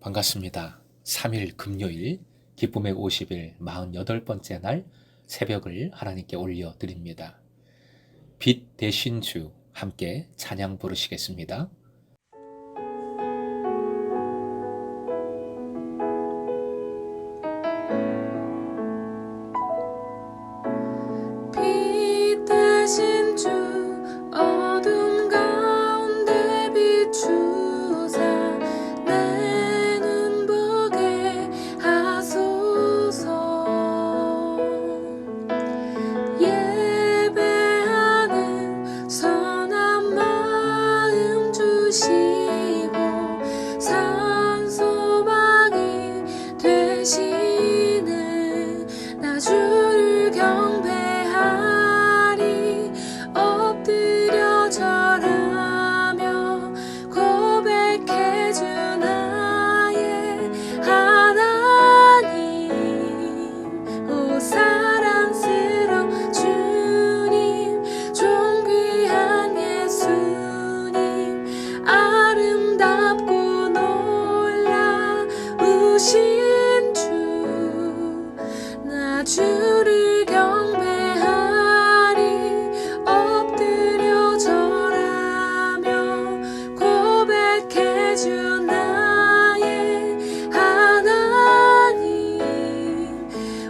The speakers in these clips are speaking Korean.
반갑습니다. 3일 금요일 기쁨의 50일 48번째 날 새벽을 하나님께 올려드립니다. 빛 대신 주 함께 찬양 부르시겠습니다. 빛 대신 주 어둠 가운데 비추사 내 눈 보게 하소서. 예배하는 선한 마음 주시고 산소망이 되시는 나 주를 경배하리. 엎드려 절하며 고백해 주 나의 하나님. 오 사랑스러운 주님, 존귀한 예수님, 아름답고 놀라우신 주, 나 주를 경배하리. 엎드려 절하며 고백해 주 나의 하나님.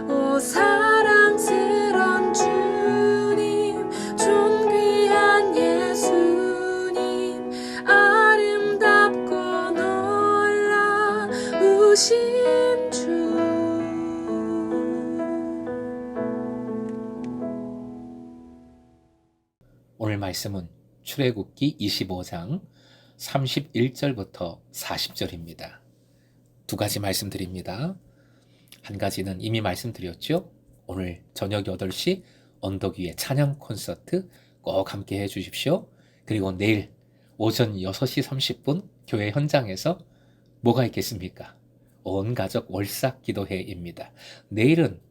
오 사랑스런 주님, 존귀한 예수님, 아름답고 놀라우신 주. 오늘 말씀은 출애굽기 25장 31절부터 40절입니다. 두 가지 말씀드립니다. 한 가지는 이미 말씀드렸죠. 오늘 저녁 8시 언덕 위에 찬양 콘서트 꼭 함께 해주십시오. 그리고 내일 오전 6시 30분 교회 현장에서 뭐가 있겠습니까? 온 가족 월삭 기도회입니다. 내일은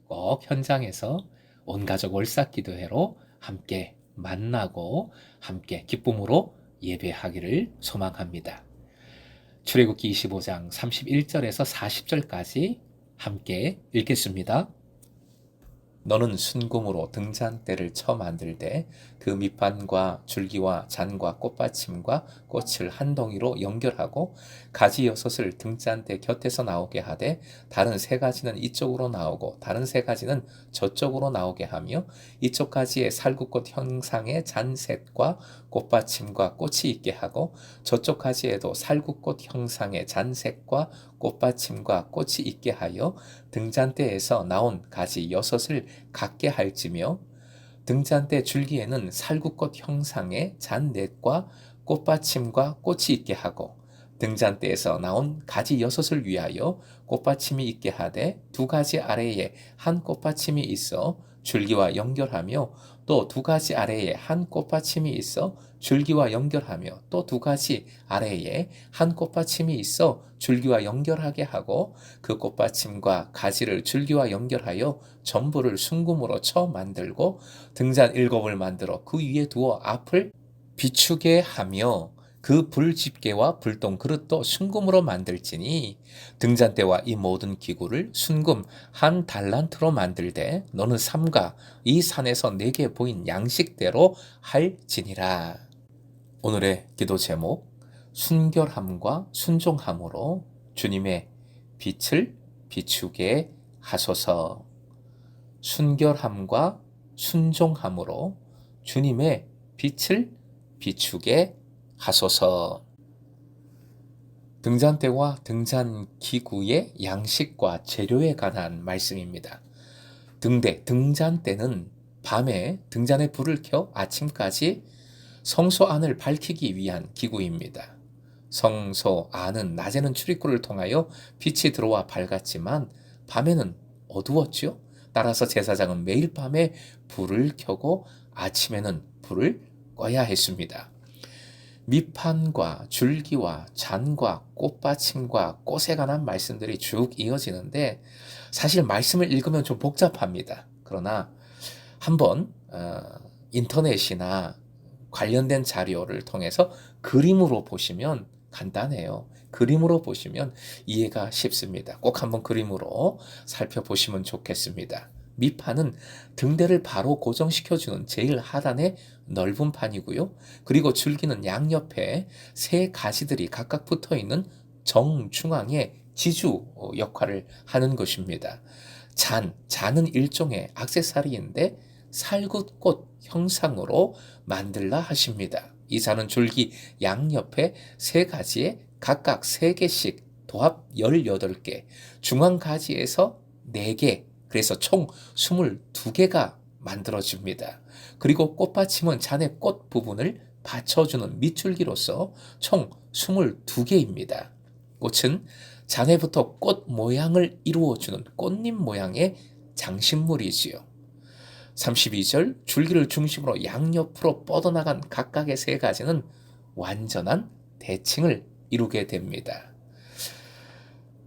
꼭 현장에서 온 가족 월삭 기도회로 함께 만나고 함께 기쁨으로 예배하기를 소망합니다. 출애굽기 25장 31절에서 40절까지 함께 읽겠습니다. 너는 순금으로 등잔대를 쳐 만들되 그 밑판과 줄기와 잔과 꽃받침과 꽃을 한 덩이로 연결하고 가지 6을 등잔대 곁에서 나오게 하되 다른 3가지는 이쪽으로 나오고 다른 3가지는 저쪽으로 나오게 하며 이쪽 가지에 살구꽃 형상의 잔셋과 꽃받침과 꽃이 있게 하고 저쪽 가지에도 살구꽃 형상의 잔셋과 꽃받침과 꽃이 있게 하여 등잔대에서 나온 가지 6을 갖게 할지며 등잔대 줄기에는 살구꽃 형상의 잔넷과 꽃받침과 꽃이 있게 하고 등잔대에서 나온 가지 6을 위하여 꽃받침이 있게 하되 2가지 아래에 한 꽃받침이 있어 줄기와 연결하며 또 2가지 아래에 한 꽃받침이 있어 줄기와 연결하며 또 2가지 아래에 한 꽃받침이 있어 줄기와 연결하게 하고 그 꽃받침과 가지를 줄기와 연결하여 전부를 순금으로 쳐 만들고 등잔 7을 만들어 그 위에 두어 앞을 비추게 하며 그 불집게와 불똥 그릇도 순금으로 만들지니 등잔대와 이 모든 기구를 순금 1달란트로 만들되 너는 삼가 이 산에서 내게 보인 양식대로 할지니라. 오늘의 기도 제목, 순결함과 순종함으로 주님의 빛을 비추게 하소서. 순결함과 순종함으로 주님의 빛을 비추게 하소서. 등잔대와 등잔 기구의 양식과 재료에 관한 말씀입니다. 등잔대는 밤에 등잔에 불을 켜 아침까지 성소 안을 밝히기 위한 기구입니다. 성소 안은 낮에는 출입구를 통하여 빛이 들어와 밝았지만 밤에는 어두웠죠. 따라서 제사장은 매일 밤에 불을 켜고 아침에는 불을 꺼야 했습니다. 밑판과 줄기와 잔과 꽃받침과 꽃에 관한 말씀들이 쭉 이어지는데 사실 말씀을 읽으면 좀 복잡합니다. 그러나 한번 인터넷이나 관련된 자료를 통해서 그림으로 보시면 간단해요. 그림으로 보시면 이해가 쉽습니다. 꼭 한번 그림으로 살펴보시면 좋겠습니다. 밑판은 등대를 바로 고정시켜주는 제일 하단의 넓은 판이고요. 그리고 줄기는 양옆에 세 가지들이 각각 붙어있는 정중앙의 지주 역할을 하는 것입니다. 잔은 일종의 액세서리인데 살구꽃 형상으로 만들라 하십니다. 이 잔은 줄기 양옆에 세 가지에 각각 3개씩 도합 18개, 중앙 가지에서 4개, 그래서 총 22개가 만들어집니다. 그리고 꽃받침은 잔의 꽃 부분을 받쳐주는 밑줄기로서 총 22개입니다. 꽃은 잔해부터 꽃 모양을 이루어주는 꽃잎 모양의 장식물이지요. 32절 줄기를 중심으로 양옆으로 뻗어나간 각각의 3가지는 완전한 대칭을 이루게 됩니다.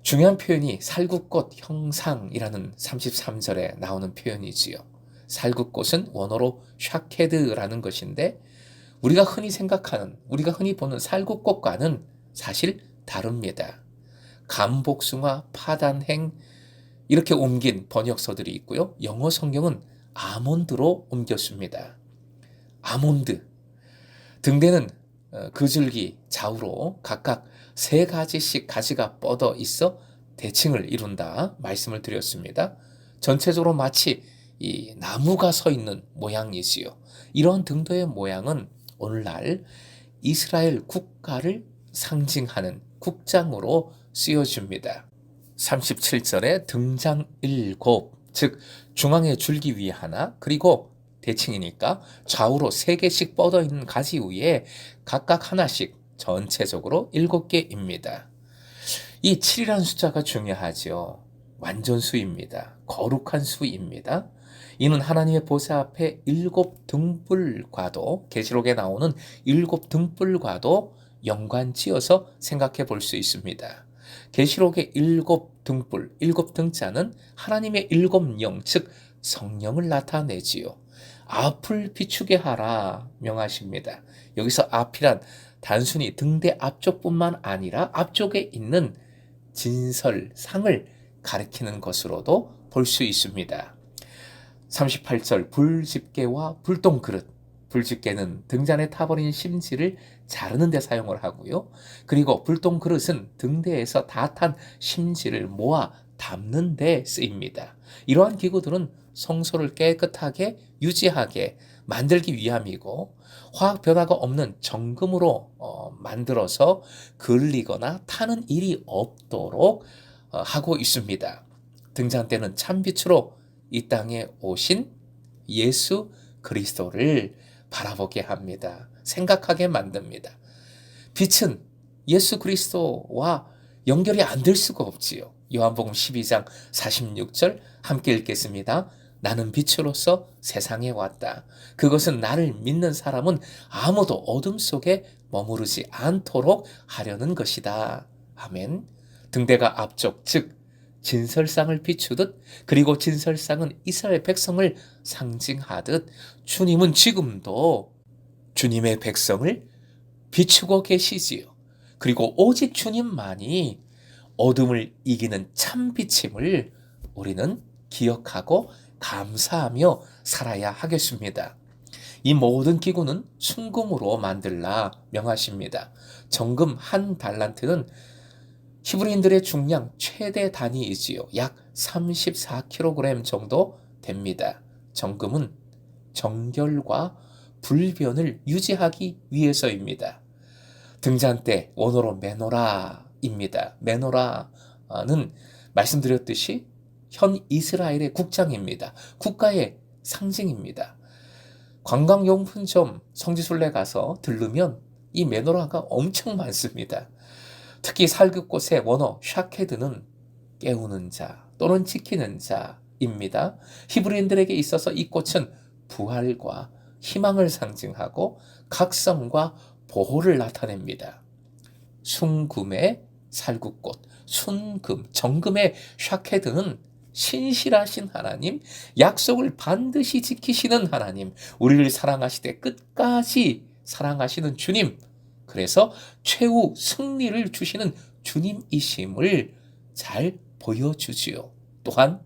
중요한 표현이 살구꽃 형상이라는 33절에 나오는 표현이지요. 살구꽃은 원어로 샤케드라는 것인데 우리가 흔히 보는 살구꽃과는 사실 다릅니다. 감복숭아, 파단행 이렇게 옮긴 번역서들이 있고요. 영어 성경은 아몬드로 옮겼습니다. 아몬드. 등대는 그 줄기 좌우로 각각 3가지씩 가지가 뻗어 있어 대칭을 이룬다 말씀을 드렸습니다. 전체적으로 마치 이 나무가 서 있는 모양이지요. 이런 등대의 모양은 오늘날 이스라엘 국가를 상징하는 국장으로 쓰여집니다. 37절에 등장 7, 즉 중앙에 줄기 위에 하나, 그리고 대칭이니까 좌우로 3개씩 뻗어 있는 가지 위에 각각 하나씩 전체적으로 7개입니다. 이 7이라는 숫자가 중요하죠. 완전수입니다. 거룩한 수입니다. 이는 하나님의 보좌 앞에 7등불과도, 계시록에 나오는 7등불과도 연관지어서 생각해 볼 수 있습니다. 계시록의 7등불, 7등자는 하나님의 7영, 즉 성령을 나타내지요. 앞을 비추게 하라 명하십니다. 여기서 앞이란 단순히 등대 앞쪽뿐만 아니라 앞쪽에 있는 진설상을 가리키는 것으로도 볼 수 있습니다. 38절 불집게와 불똥그릇. 불집게는 등잔에 타버린 심지를 자르는 데 사용을 하고요. 그리고 불똥그릇은 등대에서 다 탄 심지를 모아 담는 데 쓰입니다. 이러한 기구들은 성소를 깨끗하게 유지하게 만들기 위함이고 화학 변화가 없는 정금으로 만들어서 그을리거나 타는 일이 없도록 하고 있습니다. 등잔대는 참빛으로 이 땅에 오신 예수 그리스도를 바라보게 합니다. 생각하게 만듭니다. 빛은 예수 그리스도와 연결이 안 될 수가 없지요. 요한복음 12장 46절 함께 읽겠습니다. 나는 빛으로서 세상에 왔다. 그것은 나를 믿는 사람은 아무도 어둠 속에 머무르지 않도록 하려는 것이다. 아멘. 등대가 앞쪽, 즉 진설상을 비추듯, 그리고 진설상은 이스라엘 백성을 상징하듯 주님은 지금도 주님의 백성을 비추고 계시지요. 그리고 오직 주님만이 어둠을 이기는 참빛임을 우리는 기억하고 감사하며 살아야 하겠습니다. 이 모든 기구는 순금으로 만들라 명하십니다. 정금 1달란트는 히브리인들의 중량 최대 단위이지요. 약 34kg 정도 됩니다. 정금은 정결과 불변을 유지하기 위해서입니다. 등잔대, 원어로 메노라입니다. 메노라는 말씀드렸듯이 현 이스라엘의 국장입니다. 국가의 상징입니다. 관광용품점 성지순례 가서 들르면 이 메노라가 엄청 많습니다. 특히 살그꽃의 원어 샤케드는 깨우는 자 또는 지키는 자입니다. 히브리인들에게 있어서 이 꽃은 부활과 희망을 상징하고 각성과 보호를 나타냅니다. 순금의 살구꽃, 순금, 정금의 샤케드는 신실하신 하나님, 약속을 반드시 지키시는 하나님, 우리를 사랑하시되 끝까지 사랑하시는 주님, 그래서 최후 승리를 주시는 주님이심을 잘 보여주지요. 또한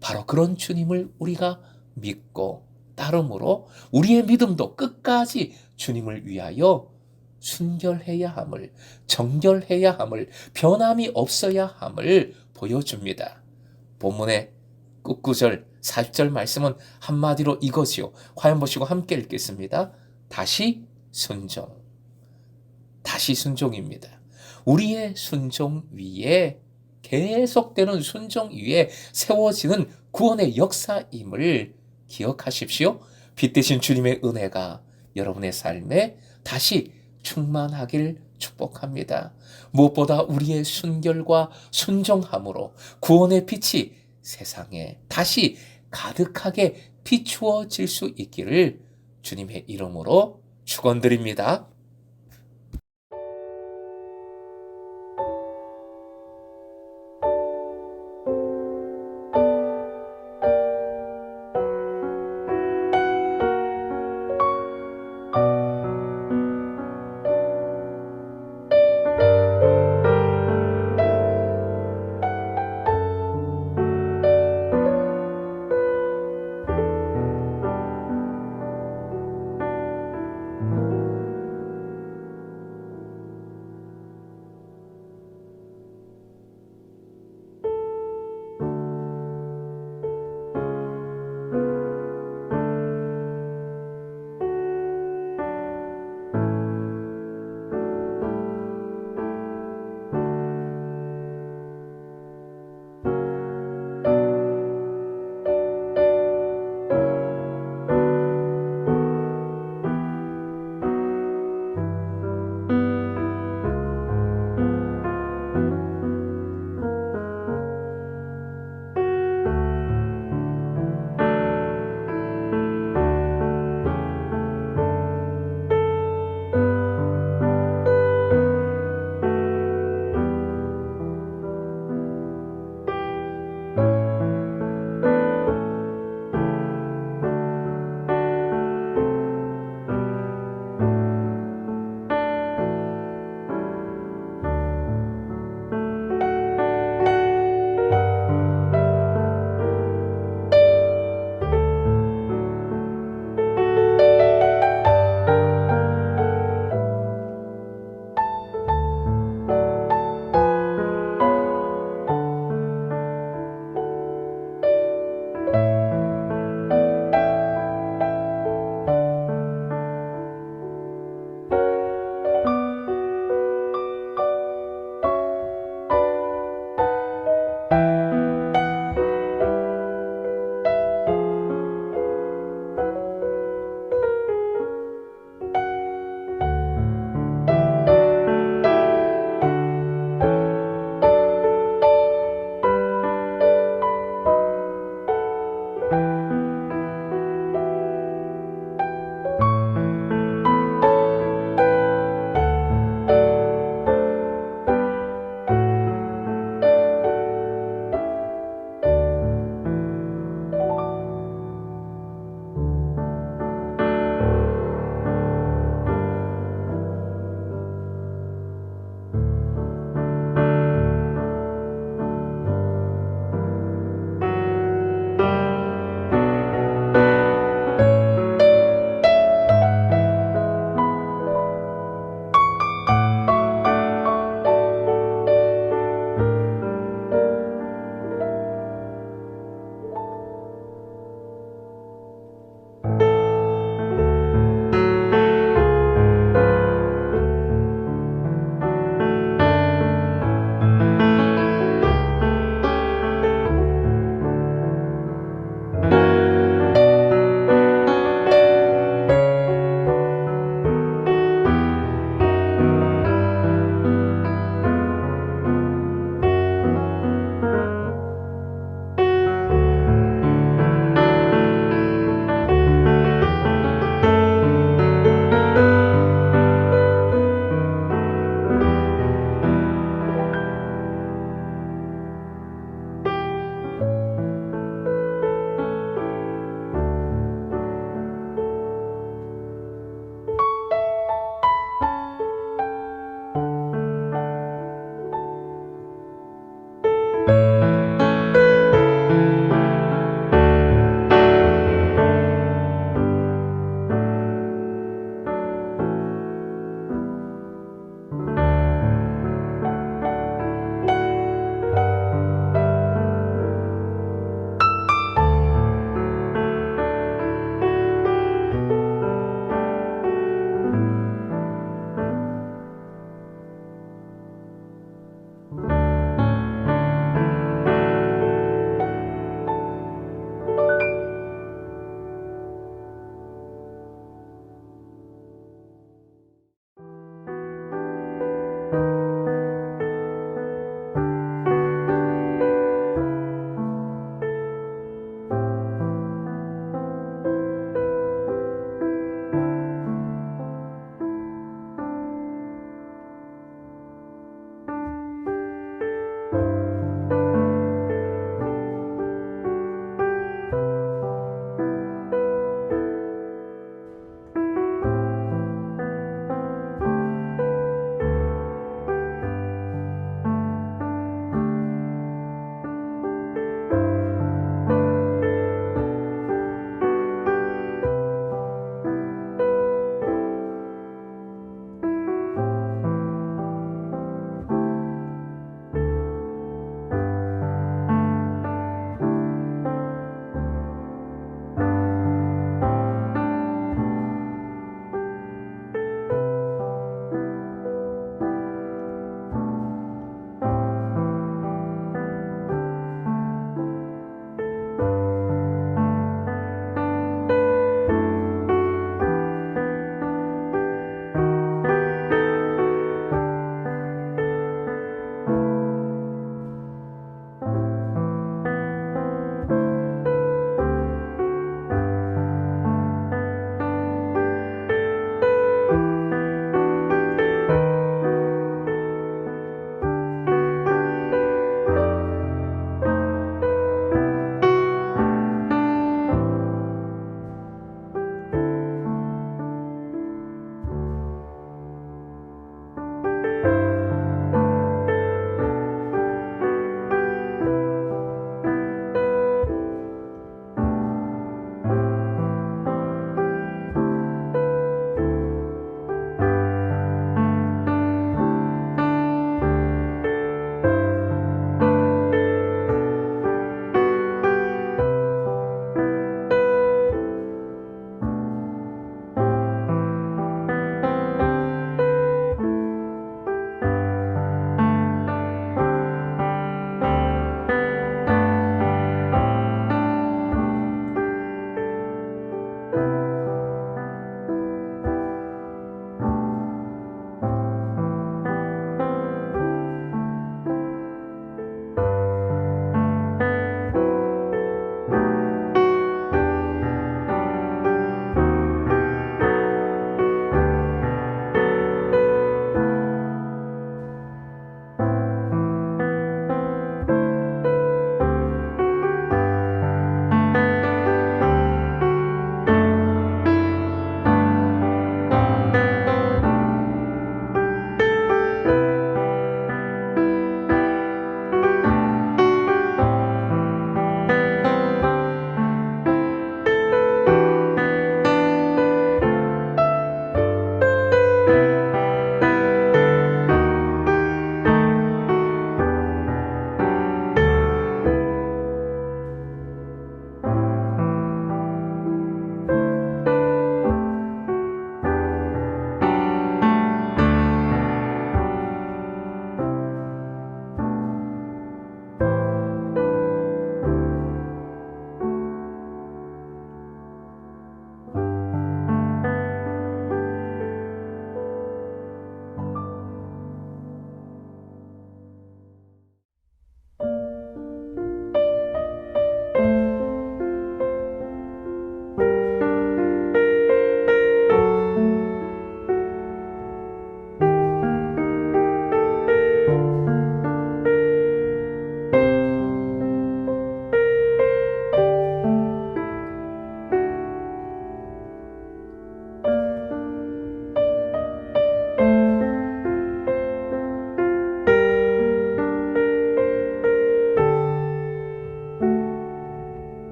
바로 그런 주님을 우리가 믿고 따름으로 우리의 믿음도 끝까지 주님을 위하여 순결해야 함을, 정결해야 함을, 변함이 없어야 함을 보여줍니다. 본문의 끝구절 40절 말씀은 한마디로 이거지요. 화면 보시고 함께 읽겠습니다. 다시 순종. 다시 순종입니다. 우리의 순종 위에, 계속되는 순종 위에 세워지는 구원의 역사임을 기억하십시오. 빛 대신 주님의 은혜가 여러분의 삶에 다시 충만하길 축복합니다. 무엇보다 우리의 순결과 순종함으로 구원의 빛이 세상에 다시 가득하게 비추어질 수 있기를 주님의 이름으로 축원드립니다.